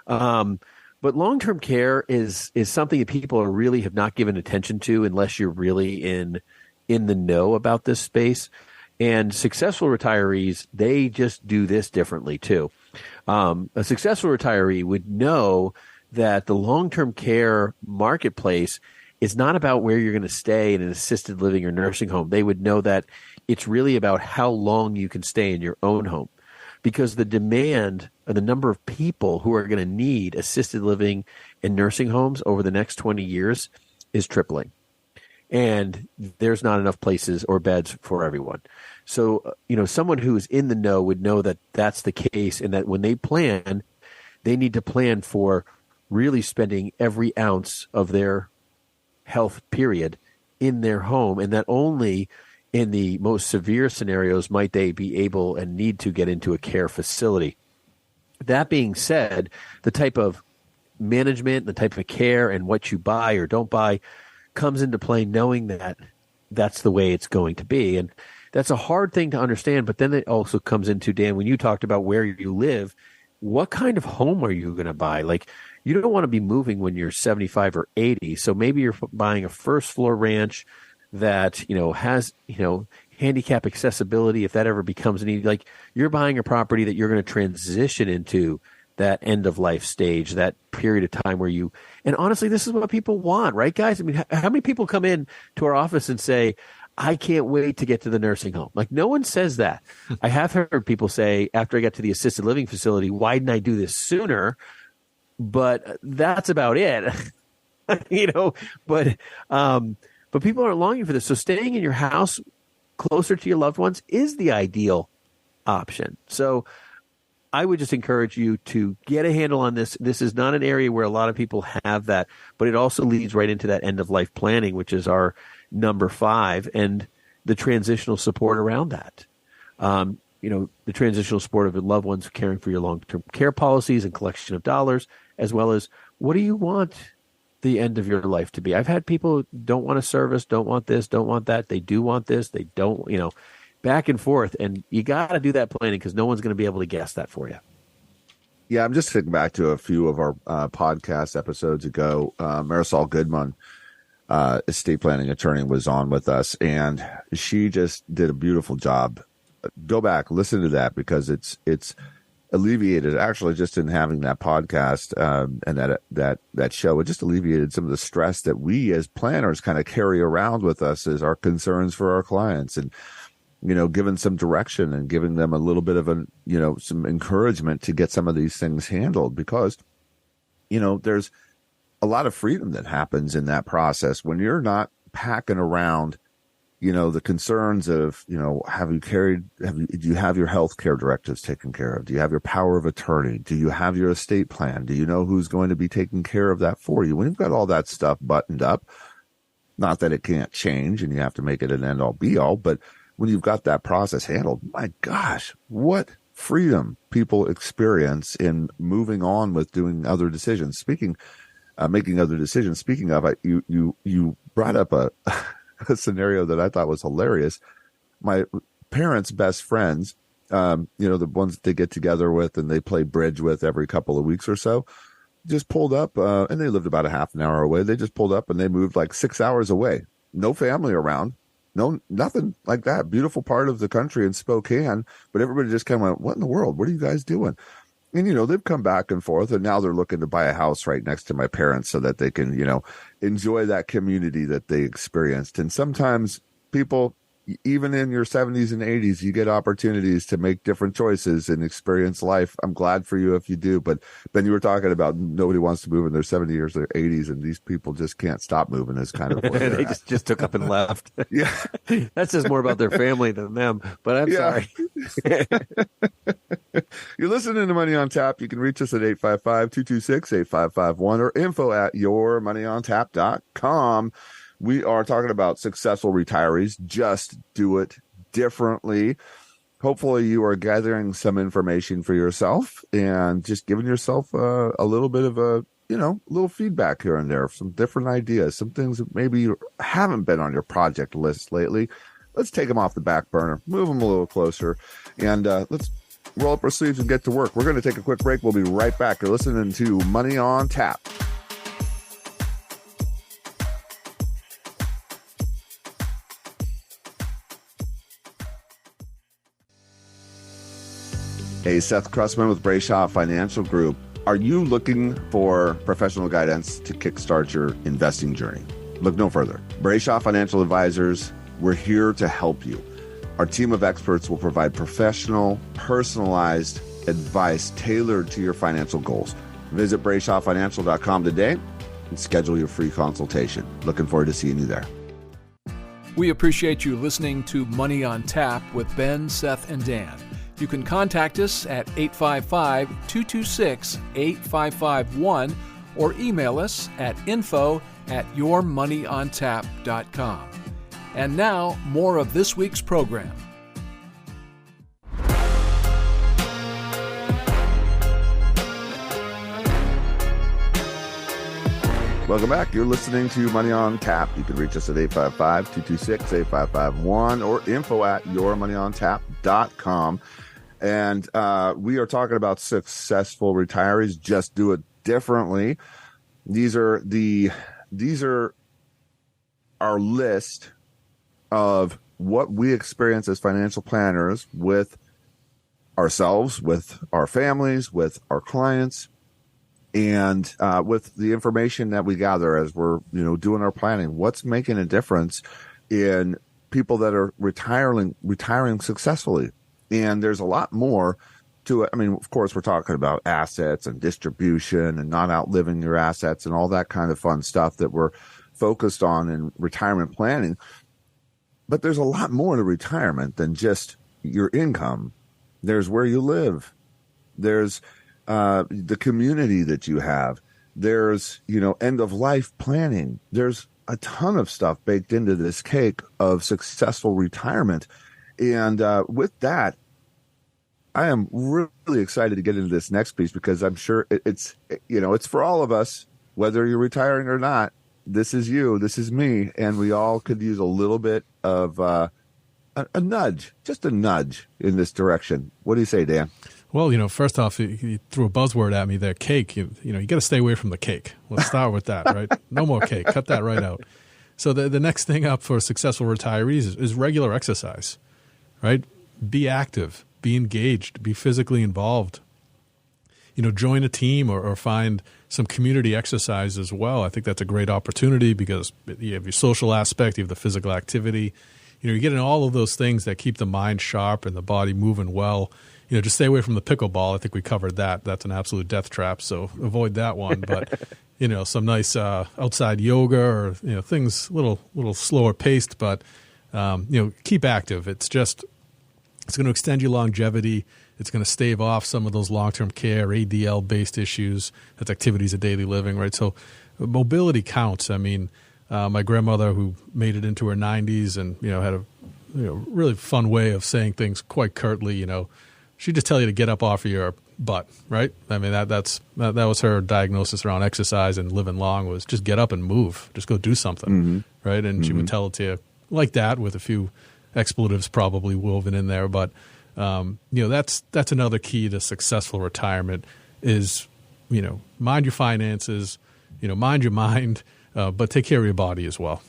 But long-term care is something that people really have not given attention to unless you're really in the know about this space. And successful retirees, they just do this differently too. A successful retiree would know that the long-term care marketplace is not about where you're going to stay in an assisted living or nursing home. They would know that it's really about how long you can stay in your own home, because the demand or the number of people who are going to need assisted living and nursing homes over the next 20 years is tripling. And there's not enough places or beds for everyone. So, someone who is in the know would know that that's the case, and that when they plan, they need to plan for really spending every ounce of their health period in their home, and that only in the most severe scenarios might they be able and need to get into a care facility. That being said, the type of management, the type of care, and what you buy or don't buy comes into play, knowing that that's the way it's going to be. And that's a hard thing to understand. But then it also comes into, Dan, when you talked about where you live, what kind of home are you going to buy? Like, you don't want to be moving when you're 75 or 80. So maybe you're buying a first floor ranch that, has, handicap accessibility if that ever becomes a need. Like, you're buying a property that you're going to transition into that end of life stage, that period of time where you, and honestly, this is what people want, right, guys? I mean, how many people come in to our office and say, I can't wait to get to the nursing home? Like, no one says that. I have heard people say after I got to the assisted living facility, why didn't I do this sooner? But that's about it, but people aren't longing for this. So staying in your house closer to your loved ones is the ideal option. So I would just encourage you to get a handle on this. This is not an area where a lot of people have that, but it also leads right into that end of life planning, which is our number 5, and the transitional support around that. The transitional support of your loved ones, caring for your long-term care policies and collection of dollars, as well as what do you want the end of your life to be? I've had people who don't want a service, don't want this, don't want that. They do want this. They don't, back and forth. And you got to do that planning because no one's going to be able to guess that for you. Yeah, I'm just thinking back to a few of our podcast episodes ago. Marisol Goodman, estate planning attorney, was on with us, and she just did a beautiful job. Go back, listen to that, because it's alleviated, actually, just in having that podcast and that show. It just alleviated some of the stress that we as planners kind of carry around with us as our concerns for our clients, and giving some direction and giving them a little bit of some encouragement to get some of these things handled, because there's a lot of freedom that happens in that process when you're not packing around the concerns of, do you have your health care directives taken care of? Do you have your power of attorney? Do you have your estate plan? Do you know who's going to be taking care of that for you? When you've got all that stuff buttoned up, not that it can't change and you have to make it an end all be all, but when you've got that process handled, my gosh, what freedom people experience in moving on with doing other decisions. Speaking making other decisions. Speaking of, you brought up a scenario that I thought was hilarious. My parents' best friends, the ones that they get together with and they play bridge with every couple of weeks or so, just pulled up, and they lived about a half an hour away. They just pulled up and they moved like 6 hours away. No family around. No, nothing like that. Beautiful part of the country in Spokane, but everybody just kind of went, what in the world? What are you guys doing? And, they've come back and forth, and now they're looking to buy a house right next to my parents so that they can, enjoy that community that they experienced. And sometimes people, even in your 70s and 80s, you get opportunities to make different choices and experience life. I'm glad for you if you do. But Ben, you were talking about nobody wants to move in their 70s or their 80s, and these people just can't stop moving is kind of what they just took up and left. Yeah. That says more about their family than them, but I'm sorry. You're listening to Money on Tap. You can reach us at 855-226-8551 or info@yourmoneyontap.com. We are talking about successful retirees. Just do it differently. Hopefully you are gathering some information for yourself and just giving yourself a little bit of a little feedback here and there, some different ideas, some things that maybe haven't been on your project list lately. Let's take them off the back burner, move them a little closer, and let's roll up our sleeves and get to work. We're going to take a quick break. We'll be right back. You're listening to Money on Tap. Hey, Seth Cressman with Brayshaw Financial Group. Are you looking for professional guidance to kickstart your investing journey? Look no further. Brayshaw Financial Advisors, we're here to help you. Our team of experts will provide professional, personalized advice tailored to your financial goals. Visit BrayshawFinancial.com today and schedule your free consultation. Looking forward to seeing you there. We appreciate you listening to Money on Tap with Ben, Seth, and Dan. You can contact us at 855-226-8551 or email us at info@yourmoneyontap.com. And now, more of this week's program. Welcome back. You're listening to Money on Tap. You can reach us at 855-226-8551 or info@yourmoneyontap.com. And we are talking about successful retirees. Just do it differently. These are our list of what we experience as financial planners with ourselves, with our families, with our clients, and with the information that we gather as we're doing our planning. What's making a difference in people that are retiring successfully? And there's a lot more to it. I mean, of course, we're talking about assets and distribution and not outliving your assets and all that kind of fun stuff that we're focused on in retirement planning. But there's a lot more to retirement than just your income. There's where you live. There's the community that you have. There's, end of life planning. There's a ton of stuff baked into this cake of successful retirement. And with that, I am really excited to get into this next piece because I'm sure it's for all of us, whether you're retiring or not. This is you, this is me, and we all could use a little bit of a nudge, just a nudge in this direction. What do you say, Dan? Well, first off, you threw a buzzword at me there, cake. You got to stay away from the cake. Let's start with that, right? No more cake. Cut that right out. So the next thing up for successful retirees is regular exercise. Right? Be active, be engaged, be physically involved. Join a team or find some community exercise as well. I think that's a great opportunity because you have your social aspect, you have the physical activity. You're getting all of those things that keep the mind sharp and the body moving well. Just stay away from the pickleball. I think we covered that. That's an absolute death trap, so avoid that one. But, some nice outside yoga or, things a little slower paced, but keep active. It's going to extend your longevity. It's going to stave off some of those long-term care, ADL-based issues. That's activities of daily living, right? So mobility counts. I mean, my grandmother who made it into her 90s and, had a really fun way of saying things quite curtly, she'd just tell you to get up off of your butt, right? I mean, that was her diagnosis around exercise and living long, was just get up and move, just go do something, right? And she would tell it to you like that, with a few expletives probably woven in there. But that's another key to successful retirement is, mind your finances, mind your mind, but take care of your body as well.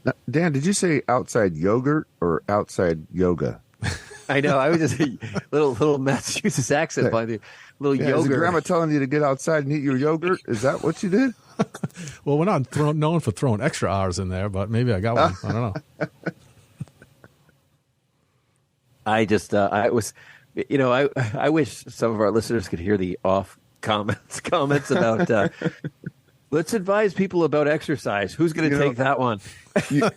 Now, Dan, did you say outside yogurt or outside yoga? I know. I was just a little Massachusetts accent by the little yogurt. Is your grandma telling you to get outside and eat your yogurt? Is that what you did? Well, we're not known for throwing extra R's in there, but maybe I got one. I don't know. I wish some of our listeners could hear the off comments about. Let's advise people about exercise. Who's going to take that one? You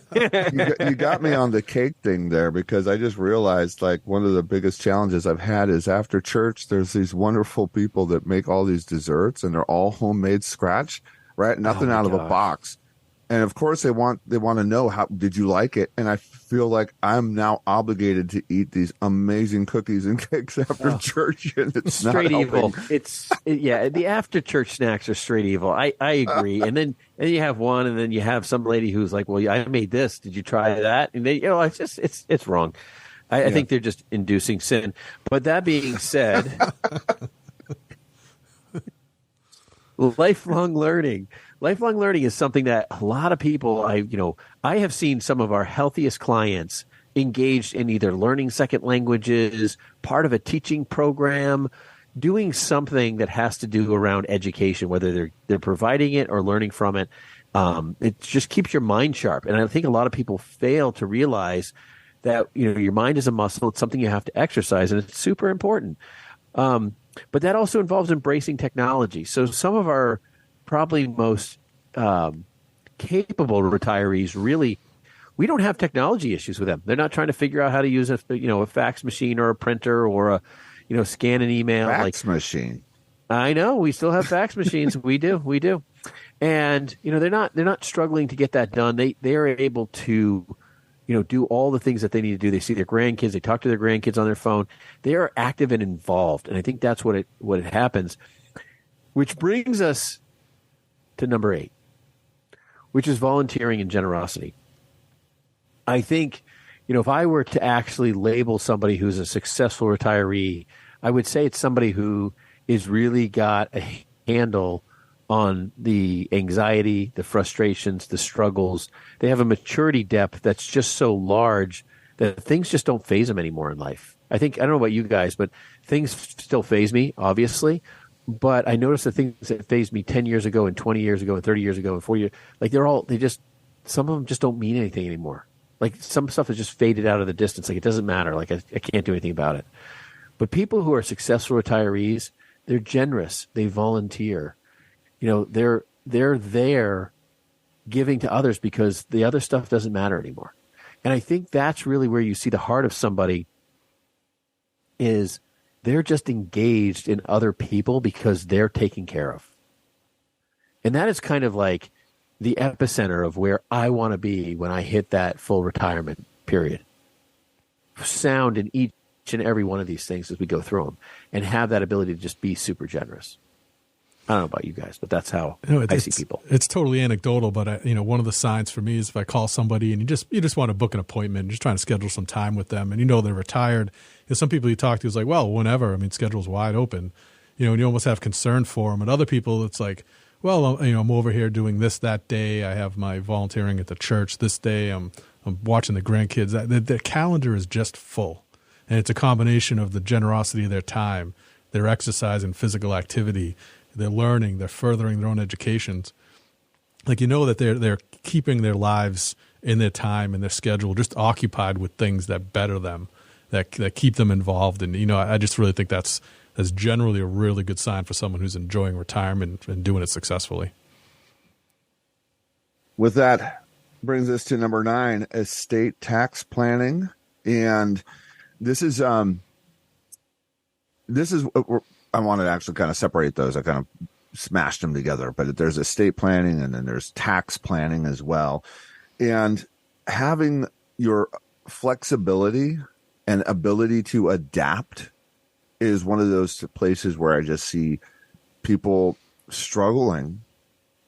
got me on the cake thing there, because I just realized, like, one of the biggest challenges I've had is after church, there's these wonderful people that make all these desserts, and they're all homemade scratch, right? Nothing out of a box. And of course they want to know, how did you like it? And I feel like I'm now obligated to eat these amazing cookies and cakes after church, and it's straight not evil. helping. The after church snacks are straight evil. I agree. And then you have one, and then you have some lady who's like, "Well, I made this. Did you try that?" And it's wrong. I think they're just inducing sin. But that being said, lifelong learning is something that a lot of people, I have seen some of our healthiest clients engaged in either learning second languages, part of a teaching program, doing something that has to do around education, whether they're providing it or learning from it. It just keeps your mind sharp. And I think a lot of people fail to realize that, your mind is a muscle. It's something you have to exercise, and it's super important. But that also involves embracing technology. So some of our probably most capable retirees, really, we don't have technology issues with them. They're not trying to figure out how to use a fax machine or a printer or scan an email. Fax machine. I know, we still have fax machines. We do. And they're not struggling to get that done. They are able to do all the things that they need to do. They see their grandkids. They talk to their grandkids on their phone. They are active and involved. And I think that's what it happens, which brings us to number 8, which is volunteering and generosity. I think, if I were to actually label somebody who's a successful retiree, I would say it's somebody who is really got a handle on the anxiety, the frustrations, the struggles. They have a maturity depth that's just so large that things just don't faze them anymore in life. I don't know about you guys, but things still faze me, obviously. But I noticed the things that fazed me 10 years ago and 20 years ago and 30 years ago and 40 years, like some of them just don't mean anything anymore. Like some stuff is just faded out of the distance. Like it doesn't matter. Like I can't do anything about it. But people who are successful retirees, they're generous. They volunteer. They're there giving to others because the other stuff doesn't matter anymore. And I think that's really where you see the heart of somebody is they're just engaged in other people because they're taken care of. And that is kind of like the epicenter of where I want to be when I hit that full retirement period. Sound in each and every one of these things as we go through them and have that ability to just be super generous. I don't know about you guys, but that's how I see people. It's totally anecdotal, but one of the signs for me is if I call somebody and you just want to book an appointment, just trying to schedule some time with them, and they're retired. Some people you talk to is like, well, whenever. I mean, schedule's wide open. And you almost have concern for them. And other people, it's like, well, I'm over here doing this that day. I have my volunteering at the church this day. I'm watching the grandkids. The calendar is just full, and it's a combination of the generosity of their time, their exercise and physical activity. They're learning, they're furthering their own educations. Like, that they're keeping their lives in their time and their schedule just occupied with things that better them, that keep them involved. And, I just really think that's generally a really good sign for someone who's enjoying retirement and doing it successfully. With that brings us to number 9, estate tax planning. And this is I wanted to actually kind of separate those. I kind of smashed them together, but there's estate planning and then there's tax planning as well. And having your flexibility and ability to adapt is one of those places where I just see people struggling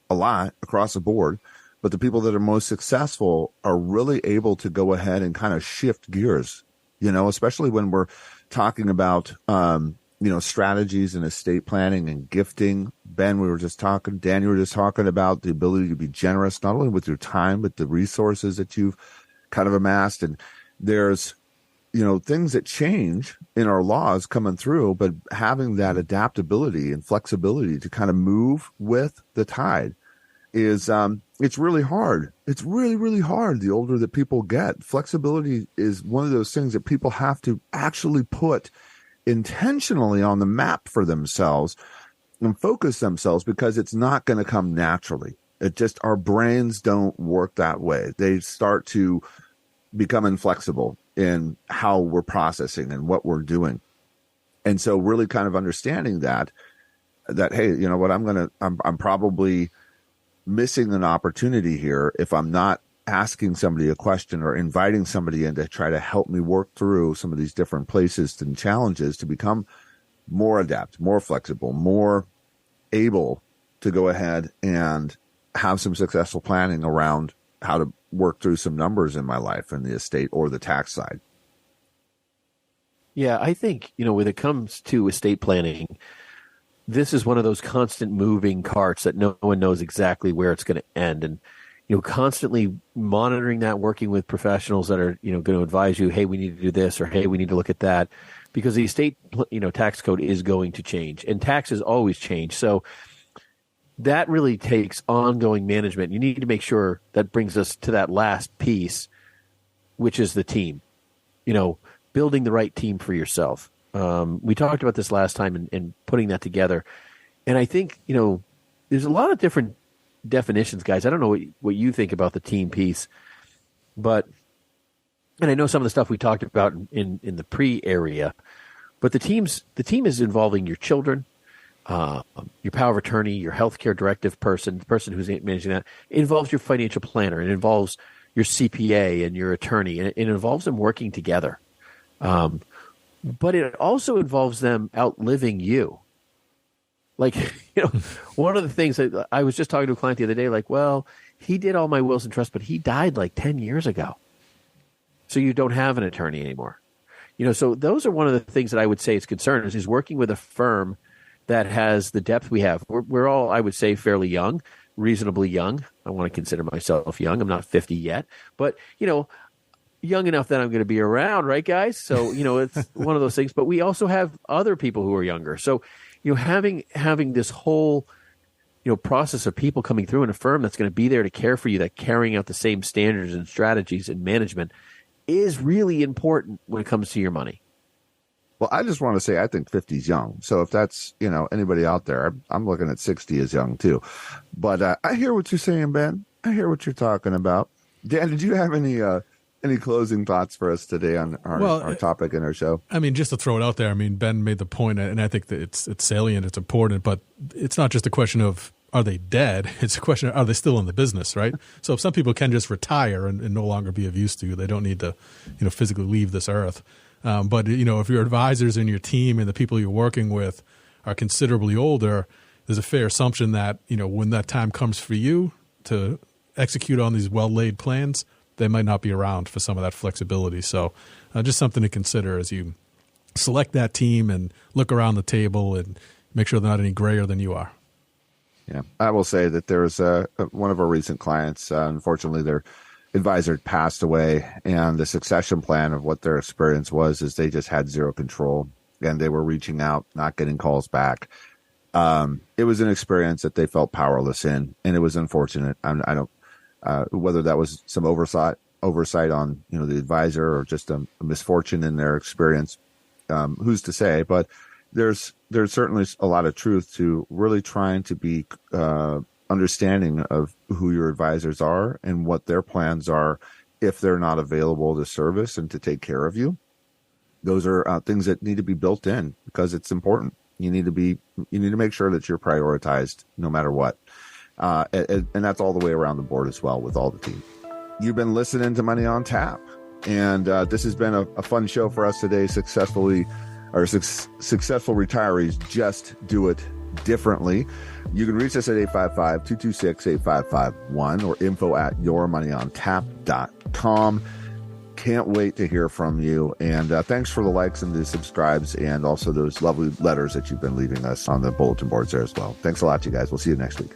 a lot across the board. But the people that are most successful are really able to go ahead and kind of shift gears, especially when we're talking about, strategies in estate planning and gifting. Ben, Dan, you were just talking about the ability to be generous, not only with your time, but the resources that you've kind of amassed. And there's, things that change in our laws coming through, but having that adaptability and flexibility to kind of move with the tide is, it's really hard. It's really, really hard the older that people get. Flexibility is one of those things that people have to actually put intentionally on the map for themselves and focus themselves, because it's not going to come naturally. Our brains don't work that way. They start to become inflexible in how we're processing and what we're doing. And so really kind of understanding that, hey, you know what, I'm probably missing an opportunity here if I'm not asking somebody a question or inviting somebody in to try to help me work through some of these different places and challenges to become more adept, more flexible, more able to go ahead and have some successful planning around how to work through some numbers in my life in the estate or the tax side. Yeah, I think, when it comes to estate planning, this is one of those constant moving carts that no one knows exactly where it's going to end. And, constantly monitoring that, working with professionals that are, going to advise you, hey, we need to do this, or hey, we need to look at that, because the estate, tax code is going to change, and taxes always change. So that really takes ongoing management. You need to make sure that brings us to that last piece, which is the team, building the right team for yourself. We talked about this last time and putting that together. And I think, there's a lot of different definitions, guys. I don't know what you think about the team piece, and I know some of the stuff we talked about in the pre-area, but the team is involving your children, your power of attorney, your healthcare directive person, the person who's managing that. It involves your financial planner. It involves your CPA and your attorney, and it involves them working together. But it also involves them outliving you. Like, one of the things that I was just talking to a client the other day, like, well, he did all my wills and trusts, but he died like 10 years ago. So you don't have an attorney anymore. So those are one of the things that I would say is concern is working with a firm that has the depth we have. We're all, I would say, fairly young, reasonably young. I want to consider myself young. I'm not 50 yet, but, young enough that I'm going to be around, right, guys? So, it's one of those things. But we also have other people who are younger. So, having this whole, process of people coming through in a firm that's going to be there to care for you, that carrying out the same standards and strategies and management is really important when it comes to your money. Well, I just want to say I think 50 is young. So if that's, anybody out there, I'm looking at 60 as young too. But I hear what you're saying, Ben. I hear what you're talking about. Dan, did you have any closing thoughts for us today on our topic in our show? I mean, just to throw it out there, Ben made the point, and I think that it's salient, it's important, but it's not just a question of are they dead? It's a question of are they still in the business, right? So if some people can just retire and no longer be of use to you, they don't need to, physically leave this earth. But if your advisors and your team and the people you're working with are considerably older, there's a fair assumption that, when that time comes for you to execute on these well-laid plans, they might not be around for some of that flexibility. So just something to consider as you select that team and look around the table and make sure they're not any grayer than you are. Yeah, I will say that there's one of our recent clients, unfortunately, their advisor passed away, and the succession plan of what their experience was is they just had zero control, and they were reaching out, not getting calls back. It was an experience that they felt powerless in, and it was unfortunate. I don't whether that was some oversight on the advisor or just a misfortune in their experience, who's to say? But there's certainly a lot of truth to really trying to be understanding of who your advisors are and what their plans are if they're not available to service and to take care of you. Those are things that need to be built in because it's important. You need to make sure that you're prioritized no matter what. And that's all the way around the board as well with all the team. You've been listening to Money on Tap, and this has been a fun show for us today, successfully Our successful retirees just do it differently. You can reach us at 855-226-8551 or info@yourmoneyontap.com. Can't wait to hear from you. And thanks for the likes and the subscribes and also those lovely letters that you've been leaving us on the bulletin boards there as well. Thanks a lot, you guys. We'll see you next week.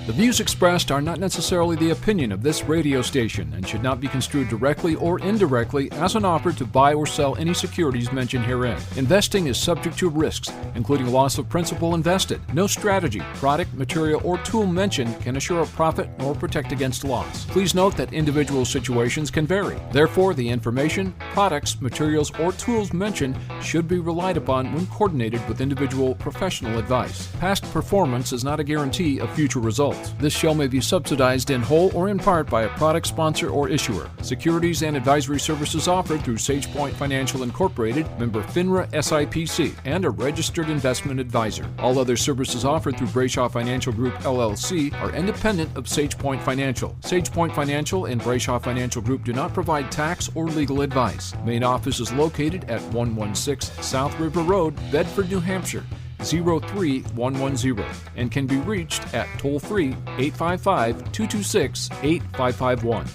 The views expressed are not necessarily the opinion of this radio station and should not be construed directly or indirectly as an offer to buy or sell any securities mentioned herein. Investing is subject to risks, including loss of principal invested. No strategy, product, material, or tool mentioned can assure a profit nor protect against loss. Please note that individual situations can vary. Therefore, the information, products, materials, or tools mentioned should be relied upon when coordinated with individual professional advice. Past performance is not a guarantee of future results. This show may be subsidized in whole or in part by a product sponsor or issuer. Securities and advisory services offered through SagePoint Financial Incorporated, member FINRA SIPC, and a registered investment advisor. All other services offered through Brayshaw Financial Group LLC are independent of SagePoint Financial. SagePoint Financial and Brayshaw Financial Group do not provide tax or legal advice. Main office is located at 116 South River Road, Bedford, New Hampshire, 03110, and can be reached at toll-free 855-226-8551.